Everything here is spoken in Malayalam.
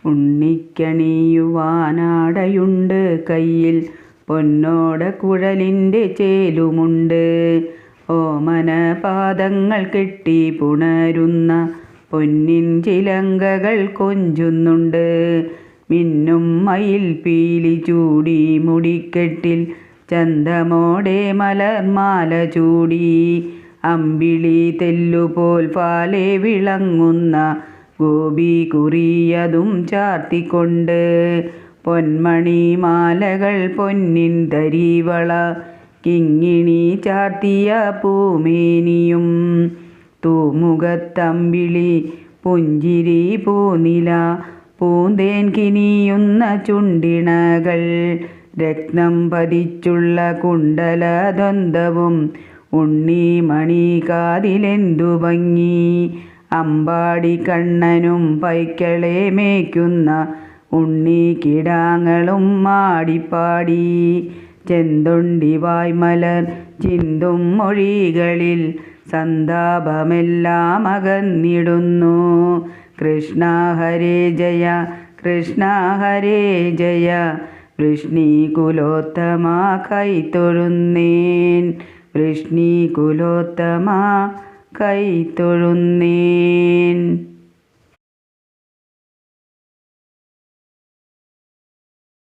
ഉണ്ണിക്കണിയുവാനാടയുണ്ട് കയ്യിൽ, പൊന്നോട കുഴലിൻ്റെ ചേലുമുണ്ട്. ഓമന പാദങ്ങൾ കെട്ടി പുണരുന്ന പൊന്നിൻ ചിലങ്കകൾ കൊഞ്ചുന്നുണ്ട്. മിന്നും മയിൽ പീലി ചൂടി മുടിക്കെട്ടിൽ ചന്തമോടെ മലർമാല ചൂടി. അമ്പിളി തെല്ലുപോൽ പാലെ വിളങ്ങുന്ന ഗോപി കുറിയതും ചാർത്തിക്കൊണ്ട്. പൊന്മണി മാലകൾ പൊന്നിൻ തരിവള കിങ്ങിണി ചാർത്തിയ പൂമേനിയും. തൂമുഖത്തമ്പിളി പുഞ്ചിരി പൂനില പൂന്തേൻ കിനിയുന്ന ചുണ്ടിണകൾ. രത്നം പതിച്ചുള്ള കുണ്ടലദന്തവും ഉണ്ണിമണി കാതിലെന്തു ഭംഗി. അമ്പാടി കണ്ണനും പൈക്കളെ മേയ്ക്കുന്ന ഉണ്ണിക്കിടാങ്ങളും മാടിപ്പാടി. ചെന്തൊണ്ടി വായ്മലർ ചിന്തും മൊഴികളിൽ സന്താപമെല്ലാം അകന്നിടുന്നു. കൃഷ്ണ ഹരേ ജയ, കൃഷ്ണ ഹരേ ജയ, വൃഷ്ണികുലോത്തമ കൈത്തൊഴുന്നേൻ, വൃഷ്ണികുലോത്തമ കൈത്തൊഴുന്നേൻ.